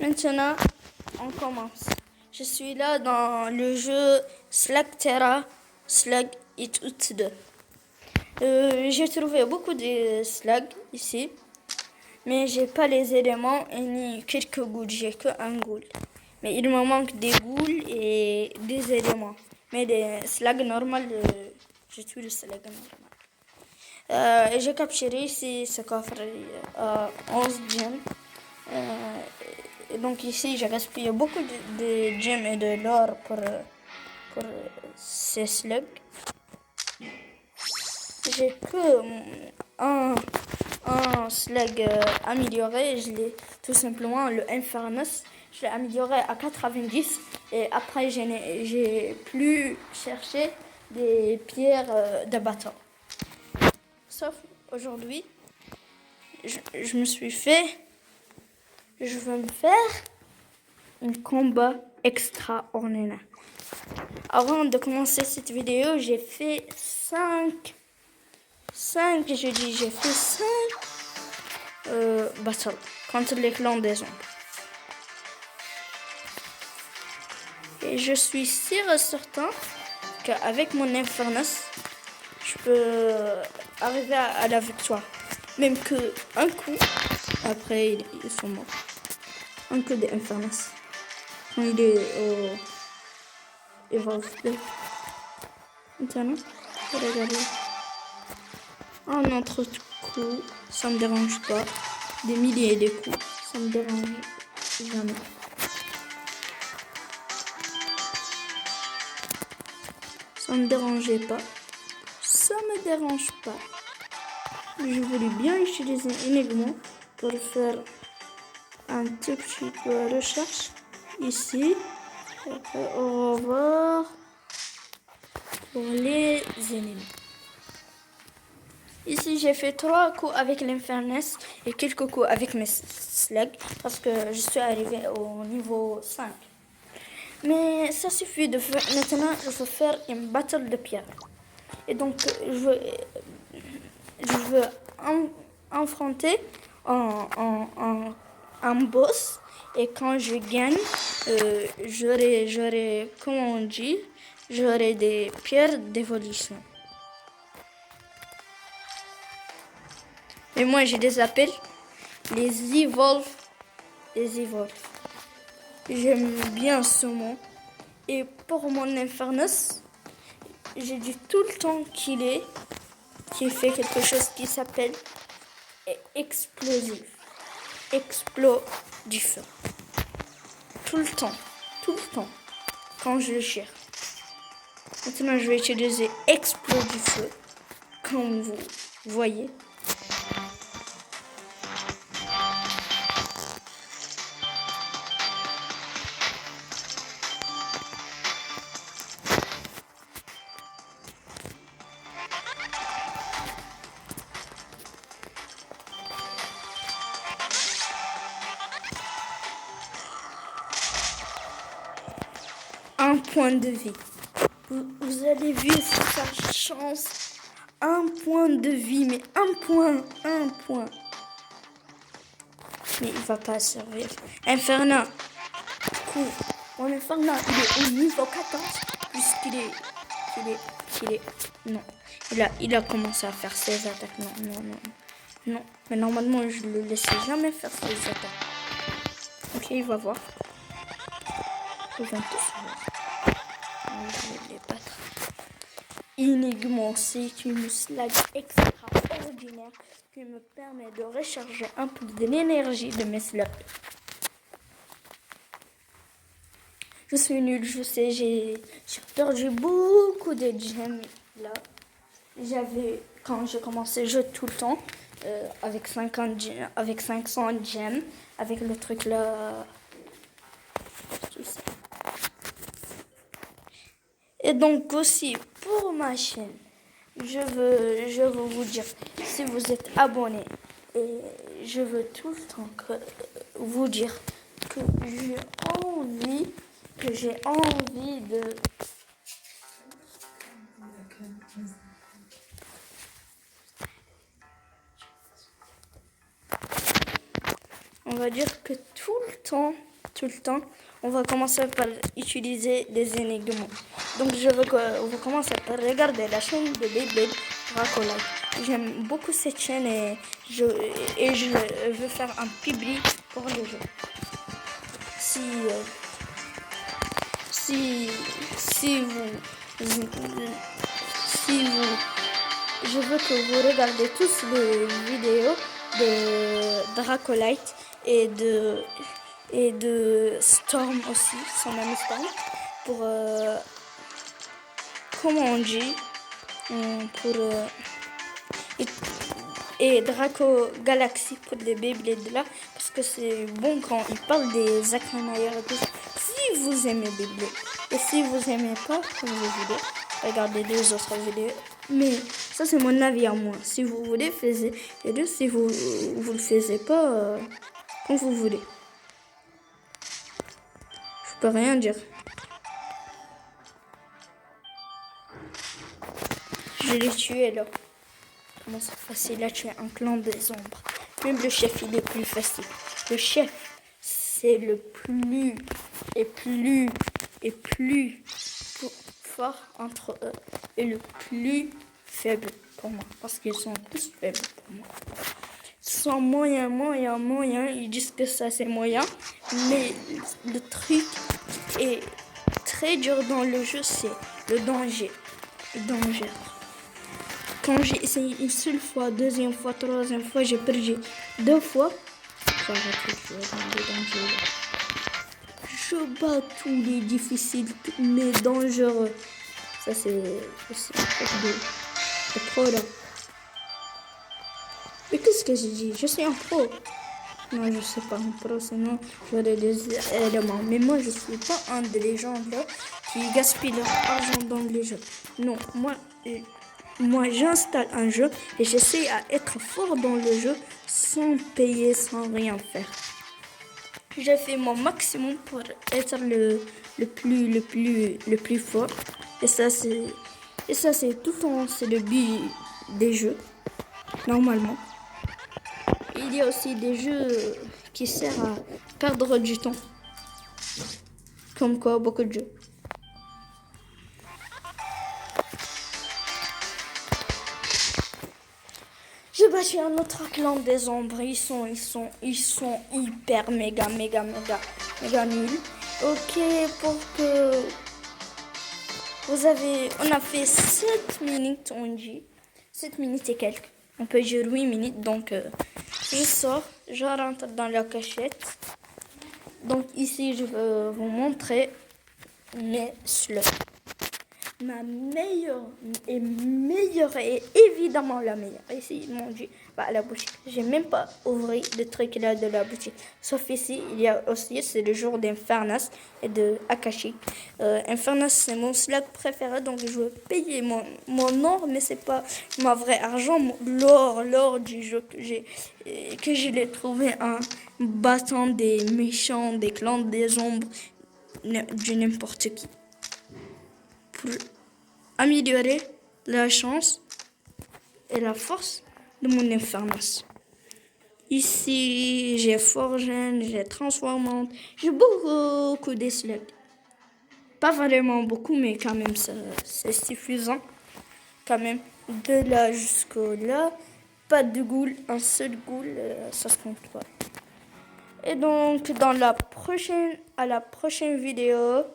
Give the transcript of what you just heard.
Maintenant, on commence. Je suis là dans le jeu Slugterra, Slug It Out 2. J'ai trouvé beaucoup de slugs ici, mais j'ai pas les éléments et ni quelques ghouls, j'ai que un ghoul. Mais il me manque des ghouls et des éléments. Mais les slugs normales, je tue le slug normal. J'ai capturé ici ce coffre à 11 gemmes. Donc ici, j'ai gaspillé beaucoup de gemmes et de l'or pour ces slugs. J'ai que un slug amélioré, je l'ai tout simplement, le Infernus. Je l'ai amélioré à 90 et après j'ai plus cherché des pierres de bâton. Sauf aujourd'hui, je veux me faire un combat extraordinaire. Avant de commencer cette vidéo, j'ai fait 5 battles contre les clans des ombres. Et je suis sûr et certain qu'avec mon Infernus, je peux arriver à la victoire. Même que un coup, après ils sont morts. Un coup d'Infernus. Quand il est au Evolve 2. Maintenant, regardez. Un autre coup, ça me dérange pas. Des milliers de coups, ça me dérange jamais. Ça me dérangeait pas. Ça me dérange pas. Je voulais bien utiliser Enigma pour faire un tout petit peu de recherche ici. Après, au revoir pour les ennemis. Ici, j'ai fait 3 coups avec l'Infernus et quelques coups avec mes slugs parce que je suis arrivé au niveau 5. Mais ça suffit de faire. Maintenant, je veux faire une battle de pierre. Et donc, je veux affronter un boss. Et quand je gagne, j'aurai, comment on dit, j'aurai des pierres d'évolution. Et moi, je les appelle les Evolve. Les Evolve. J'aime bien ce mot. Et pour mon Infernus, j'ai dit tout le temps qu'il fait quelque chose qui s'appelle explosif. Explos du feu. Tout le temps. Quand je le cherche. Maintenant, je vais utiliser explos du feu. Comme vous voyez. Un point de vie. Vous avez vu sa chance. Un point de vie, mais un point. Mais il va pas servir. Infernal. Cool. Mon Infernal, il est au niveau 14. Puisqu'il est. Non. Il a commencé à faire ses attaques. Non. Mais normalement, je le laissais jamais faire ses attaques. Ok, il va voir. Ils vont tous voir. Je vais les battre. Enigma, c'est une slug extraordinaire qui me permet de recharger un peu de l'énergie de mes slugs. Je suis nulle, je sais, j'ai perdu beaucoup de gemmes là. Quand j'ai commencé le jeu tout le temps, avec 500 gemmes, avec le truc là, tout ça. Et donc aussi pour ma chaîne, je veux vous dire, si vous êtes abonné, et je veux tout le temps vous dire que j'ai envie de... On va dire que tout le temps, tout le temps, on va commencer par utiliser des énigmes. Donc je veux que vous commencez par regarder la chaîne de Beyblade Dracolite. J'aime beaucoup cette chaîne et je veux faire un public pour le jeu. Si je veux que vous regardez tous les vidéos de Dracolite et de Storm aussi, son ami Storm, pour comment on dit, pour et Draco Galaxy pour les Beyblade là, parce que c'est bon quand il parle des acronaires et tout ça. Si vous aimez Beyblade et si vous aimez pas, comme vous voulez, regardez les autres vidéos. Mais ça c'est mon avis à moi. Si vous voulez, faites-le. Si vous le faites pas, comme vous voulez. Je peux rien dire. Je l'ai tué là. Comment c'est facile à tuer un clan des ombres. Même le chef, il est plus facile. Le chef, c'est le plus fort entre eux et le plus faible pour moi. Parce qu'ils sont tous faibles pour moi. Ils sont moyens. Ils disent que ça c'est moyen. Mais le truc est très dur dans le jeu, c'est le danger. Le danger. Quand j'ai essayé une seule fois, deuxième fois, troisième fois, j'ai perdu 2 fois. Je bats tous les difficiles, mais dangereux. Ça, c'est un truc de pro là. Mais qu'est-ce que j'ai dit? Je suis un pro. Non, je suis pas un pro, sinon j'aurais des éléments. Mais moi, je suis pas un des gens là qui gaspille leur argent dans les jeux. Non, moi, j'installe un jeu et j'essaie à être fort dans le jeu sans payer, sans rien faire. J'ai fait mon maximum pour être le plus fort. Et ça, c'est tout le temps, c'est le but des jeux, normalement. Il y a aussi des jeux qui servent à perdre du temps. Comme quoi, beaucoup de jeux. J'ai battu un autre clan des ombres. Ils sont hyper méga nuls. Ok, pour que on a fait 7 minutes, on dit. 7 minutes et quelques. On peut jouer 8 minutes, donc je sors, je rentre dans la cachette. Donc ici, je vais vous montrer mes slugs. Ma meilleure et évidemment la meilleure. Ici, ils m'ont dit, à la boutique. J'ai même pas ouvert le truc là de la boutique. Sauf ici, il y a aussi, c'est le jour d'Infernas et de Akashi. Infernas, c'est mon slug préféré, donc je veux payer mon or, mais c'est pas ma vraie argent, l'or du jeu que je l'ai trouvé en battant des méchants, des clans des ombres, du n'importe qui. Pour améliorer la chance et la force de mon Infernas. Ici, j'ai Forgen, j'ai Transformante, j'ai beaucoup de slugs. Pas vraiment beaucoup, mais quand même, c'est suffisant. Quand même, de là jusqu'au là, pas de ghoul, un seul ghoul, ça se compte pas. Et donc, à la prochaine vidéo,